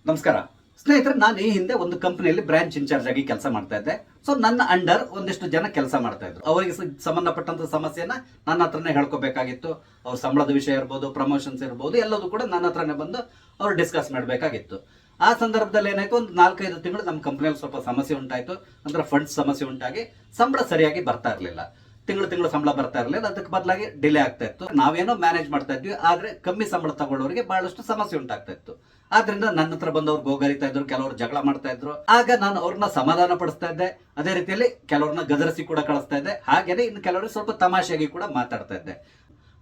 ನಮಸ್ಕಾರ ಸ್ನೇಹಿತರೆ, ನಾನು ಈ ಹಿಂದೆ ಒಂದು ಕಂಪನಿಯಲ್ಲಿ ಬ್ರಾಂಚ್ ಇನ್ಚಾರ್ಜ್ ಆಗಿ ಕೆಲಸ ಮಾಡ್ತಾ ಇದ್ದೆ. ಸೊ ನನ್ನ ಅಂಡರ್ ಒಂದಿಷ್ಟು ಜನ ಕೆಲಸ ಮಾಡ್ತಾ ಇದ್ರು. ಅವರಿಗೆ ಸಂಬಂಧಪಟ್ಟಂತ ಸಮಸ್ಯೆನ ನನ್ನ ಹತ್ರನೇ ಹೇಳ್ಕೋಬೇಕಾಗಿತ್ತು. ಅವ್ರ ಸಂಬಳದ ವಿಷಯ ಇರ್ಬೋದು, ಪ್ರಮೋಷನ್ಸ್ ಇರ್ಬೋದು, ಎಲ್ಲದೂ ಕೂಡ ನನ್ನ ಹತ್ರನೇ ಬಂದು ಅವ್ರು ಡಿಸ್ಕಸ್ ಮಾಡಬೇಕಾಗಿತ್ತು. ಆ ಸಂದರ್ಭದಲ್ಲಿ ಏನಾಯ್ತು, ಒಂದು 4-5 ತಿಂಗಳು ನಮ್ಮ ಕಂಪನಿಯಲ್ಲಿ ಸ್ವಲ್ಪ ಸಮಸ್ಯೆ ಉಂಟಾಯ್ತು. ಅಂದ್ರೆ ಫಂಡ್ಸ್ ಸಮಸ್ಯೆ ಉಂಟಾಗಿ ಸಂಬಳ ಸರಿಯಾಗಿ ಬರ್ತಾ ಇರಲಿಲ್ಲ. ತಿಂಗಳು ಸಂಬಳ ಬರ್ತಾ ಇರಲಿಲ್ಲ. ಅದಕ್ಕೆ ಬದಲಾಗಿ ಡಿಲೇ ಆಗ್ತಾ ಇತ್ತು. ನಾವೇನೋ ಮ್ಯಾನೇಜ್ ಮಾಡ್ತಾ ಇದ್ವಿ, ಆದ್ರೆ ಕಮ್ಮಿ ಸಂಬಳ ತಗೊಳ್ಳೋರಿಗೆ ಬಹಳಷ್ಟು ಸಮಸ್ಯೆ ಉಂಟಾಗ್ತಾ ಇತ್ತು. ಆದ್ರಿಂದ ನನ್ನ ಹತ್ರ ಬಂದವ್ರು ಗೋಗರಿತಾ ಇದ್ರು, ಕೆಲವರು ಜಗಳ ಮಾಡ್ತಾ ಇದ್ರು. ಆಗ ನಾನು ಅವ್ರನ್ನ ಸಮಾಧಾನ ಪಡಿಸ್ತಾ ಇದ್ದೆ. ಅದೇ ರೀತಿಯಲ್ಲಿ ಕೆಲವ್ರನ್ನ ಗದರಿಸಿ ಕೂಡ ಕಳಿಸ್ತಾ ಇದ್ದೆ. ಹಾಗೇನೆ ಇನ್ನು ಕೆಲವರು ಸ್ವಲ್ಪ ತಮಾಷೆಯಾಗಿ ಕೂಡ ಮಾತಾಡ್ತಾ ಇದ್ದೆ.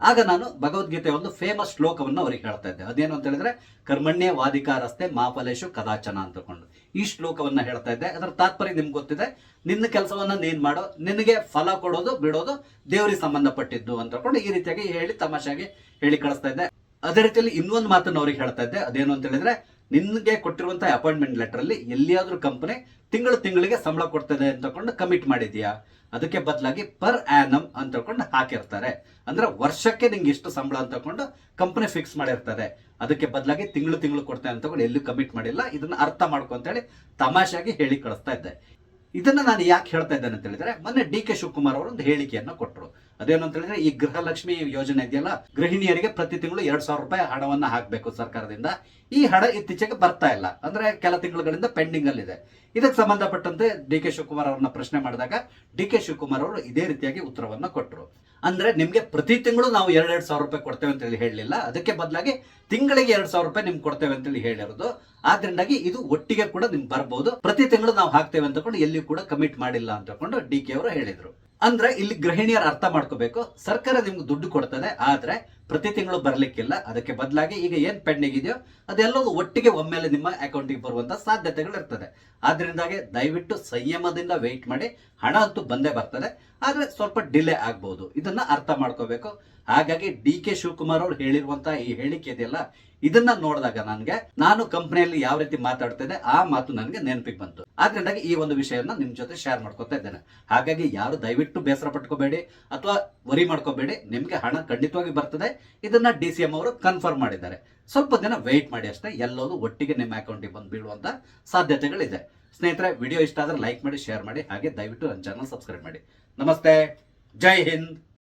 ಆಗ ನಾನು ಭಗವದ್ಗೀತೆ ಒಂದು ಫೇಮಸ್ ಶ್ಲೋಕವನ್ನು ಅವ್ರಿಗೆ ಹೇಳ್ತಾ ಇದ್ದೆ. ಅದೇನು ಅಂತ ಹೇಳಿದ್ರೆ, ಕರ್ಮಣ್ಯ ವಾದಿಕಾರಸ್ತೆ ಮಾಫಲೇಶು ಕದಾಚನ ಅಂತಕೊಂಡು ಈ ಶ್ಲೋಕವನ್ನ ಹೇಳ್ತಾ ಇದ್ದೆ. ಅದರ ತಾತ್ಪರ್ಯ ನಿಮ್ಗೆ ಗೊತ್ತಿದೆ. ನಿನ್ನ ಕೆಲಸವನ್ನ ನೀನ್ ಮಾಡೋ, ನಿನಗೆ ಫಲ ಕೊಡೋದು ಬಿಡೋದು ದೇವರಿಗೆ ಸಂಬಂಧಪಟ್ಟಿದ್ದು ಅಂತ ಈ ರೀತಿಯಾಗಿ ಹೇಳಿ ತಮಾಷೆಯಾಗಿ ಹೇಳಿ ಕಳಿಸ್ತಾ ಇದ್ದೆ. ಅದೇ ರೀತಿಯಲ್ಲಿ ಇನ್ನೊಂದು ಮಾತನ್ನು ಅವ್ರಿಗೆ ಹೇಳ್ತಾ ಇದ್ದೆ. ಅದೇನು ಅಂತ ಹೇಳಿದ್ರೆ, ನಿನ್ಗೆ ಕೊಟ್ಟಿರುವಂತಹ ಅಪಾಯಿಂಟ್ಮೆಂಟ್ ಲೆಟರ್ ಅಲ್ಲಿ ಎಲ್ಲಿಯಾದ್ರೂ ಕಂಪನಿ ತಿಂಗಳಿಗೆ ಸಂಬಳ ಕೊಡ್ತದೆ ಅಂತ ಕಮಿಟ್ ಮಾಡಿದ್ಯಾ? ಅದಕ್ಕೆ ಬದಲಾಗಿ ಪರ್ ಆನಮ್ ಅಂತ ಹಾಕಿರ್ತಾರೆ. ಅಂದ್ರೆ ವರ್ಷಕ್ಕೆ ನಿಂಗೆ ಇಷ್ಟು ಸಂಬಳ ಅಂತ ಕಂಪನಿ ಫಿಕ್ಸ್ ಮಾಡಿರ್ತದೆ. ಅದಕ್ಕೆ ಬದಲಾಗಿ ತಿಂಗಳು ಕೊಡ್ತೇನೆ ಅಂತ ಎಲ್ಲೂ ಕಮಿಟ್ ಮಾಡಿಲ್ಲ. ಇದನ್ನ ಅರ್ಥ ಮಾಡ್ಕೊ ಅಂತ ಹೇಳಿ ತಮಾಷೆಯಾಗಿ ಹೇಳಿ ಕಳಿಸ್ತಾ ಇದ್ದೆ. ಇದನ್ನ ನಾನು ಯಾಕೆ ಹೇಳ್ತಾ ಇದ್ದೇನೆ ಅಂತ ಹೇಳಿದ್ರೆ, ಮೊನ್ನೆ ಡಿ.ಕೆ. ಶಿವಕುಮಾರ್ ಅವರು ಒಂದು ಹೇಳಿಕೆಯನ್ನ ಕೊಟ್ಟರು. ಅದೇನು ಅಂತ ಹೇಳಿದ್ರೆ, ಈ ಗೃಹಲಕ್ಷ್ಮಿ ಯೋಜನೆ ಇದೆಯಲ್ಲ, ಗೃಹಿಣಿಯರಿಗೆ ಪ್ರತಿ ತಿಂಗಳು 2,000 ರೂಪಾಯಿ ಹಣವನ್ನ ಹಾಕಬೇಕು ಸರ್ಕಾರದಿಂದ. ಈ ಹಣ ಇತ್ತೀಚೆಗೆ ಬರ್ತಾ ಇಲ್ಲ. ಅಂದ್ರೆ ಕೆಲ ತಿಂಗಳುಗಳಿಂದ ಪೆಂಡಿಂಗ್ ಅಲ್ಲಿ ಇದೆ. ಇದಕ್ಕೆ ಸಂಬಂಧಪಟ್ಟಂತೆ ಡಿ.ಕೆ. ಶಿವಕುಮಾರ್ ಅವ್ರನ್ನ ಪ್ರಶ್ನೆ ಮಾಡಿದಾಗ ಡಿ.ಕೆ. ಶಿವಕುಮಾರ್ ಅವರು ಇದೇ ರೀತಿಯಾಗಿ ಉತ್ತರವನ್ನ ಕೊಟ್ಟರು. ಅಂದ್ರೆ ನಿಮ್ಗೆ ಪ್ರತಿ ತಿಂಗಳು ನಾವು 2,000 ರೂಪಾಯಿ ಕೊಡ್ತೇವೆ ಅಂತ ಹೇಳಿ ಹೇಳಲಿಲ್ಲ. ಅದಕ್ಕೆ ಬದಲಾಗಿ ತಿಂಗಳಿಗೆ 2,000 ರೂಪಾಯಿ ನಿಮ್ಗೆ ಕೊಡ್ತೇವೆ ಅಂತ ಹೇಳಿ ಹೇಳಿರೋದು. ಆದ್ರಿಂದಾಗಿ ಇದು ಒಟ್ಟಿಗೆ ಕೂಡ ನಿಮ್ಗೆ ಬರ್ಬೋದು. ಪ್ರತಿ ತಿಂಗಳು ನಾವು ಹಾಕ್ತೇವೆ ಅಂತ ಎಲ್ಲಿ ಕೂಡ ಕಮಿಟ್ ಮಾಡಿಲ್ಲ ಅಂತ ಡಿ.ಕೆ. ಅವರು ಹೇಳಿದ್ರು. ಅಂದ್ರೆ ಇಲ್ಲಿ ಗೃಹಿಣಿಯರು ಅರ್ಥ ಮಾಡ್ಕೋಬೇಕು, ಸರ್ಕಾರ ನಿಮ್ಗೆ ದುಡ್ಡು ಕೊಡ್ತದೆ, ಆದ್ರೆ ಪ್ರತಿ ತಿಂಗಳು ಬರ್ಲಿಕ್ಕಿಲ್ಲ. ಅದಕ್ಕೆ ಬದಲಾಗಿ ಈಗ ಏನ್ ಪೆಂಡಿಂಗ್ ಇದೆಯೋ ಅದೆಲ್ಲವೂ ಒಟ್ಟಿಗೆ ಒಮ್ಮೆಲೆ ನಿಮ್ಮ ಅಕೌಂಟಿಗೆ ಬರುವಂತ ಸಾಧ್ಯತೆಗಳು ಇರ್ತದೆ. ಆದ್ರಿಂದಾಗೆ ದಯವಿಟ್ಟು ಸಂಯಮದಿಂದ ವೆಯ್ಟ್ ಮಾಡಿ. ಹಣ ಅಂತೂ ಬಂದೇ ಬರ್ತದೆ, ಆದ್ರೆ ಸ್ವಲ್ಪ ಡಿಲೇ ಆಗ್ಬಹುದು. ಇದನ್ನ ಅರ್ಥ ಮಾಡ್ಕೋಬೇಕು. ಹಾಗಾಗಿ ಡಿ.ಕೆ. ಶಿವಕುಮಾರ್ ಅವರು ಹೇಳಿರುವಂತಹ ಈ ಹೇಳಿಕೆ ಇದೆಯಲ್ಲ, ಇದನ್ನ ನೋಡಿದಾಗ ನಾನು ಕಂಪನಿಯಲ್ಲಿ ಯಾವ ರೀತಿ ಮಾತಾಡ್ತೇನೆ ಆ ಮಾತು ನನಗೆ ನೆನಪಿಗೆ ಬಂತು. ಆದ್ರಿಂದಾಗಿ ಈ ಒಂದು ವಿಷಯನ ನಿಮ್ ಜೊತೆ ಶೇರ್ ಮಾಡ್ಕೊತಾ ಇದ್ದೇನೆ. ಹಾಗಾಗಿ ಯಾರು ದಯವಿಟ್ಟು ಬೇಸರ ಪಟ್ಕೋಬೇಡಿ ಅಥವಾ ವರಿ ಮಾಡ್ಕೋಬೇಡಿ. ನಿಮ್ಗೆ ಹಣ ಖಂಡಿತವಾಗಿ ಬರ್ತದೆ. ಇದನ್ನ ಡಿ.ಸಿ.ಎಂ ಅವರು ಕನ್ಫರ್ಮ್ ಮಾಡಿದ್ದಾರೆ. ಸ್ವಲ್ಪ ದಿನ ವೆಯ್ಟ್ ಮಾಡಿ ಅಷ್ಟೇ. ಎಲ್ಲವೂ ಒಟ್ಟಿಗೆ ನಿಮ್ಮ ಅಕೌಂಟಿಗೆ ಬಂದು ಬೀಳುವಂತ ಸಾಧ್ಯತೆಗಳಿದೆ. ಸ್ನೇಹಿತರೆ, ವಿಡಿಯೋ ಇಷ್ಟ ಆದ್ರೆ ಲೈಕ್ ಮಾಡಿ, ಶೇರ್ ಮಾಡಿ. ಹಾಗೆ ದಯವಿಟ್ಟು ನನ್ನ ಚಾನಲ್ ಸಬ್ಸ್ಕ್ರೈಬ್ ಮಾಡಿ. ನಮಸ್ತೆ, ಜೈ ಹಿಂದ್.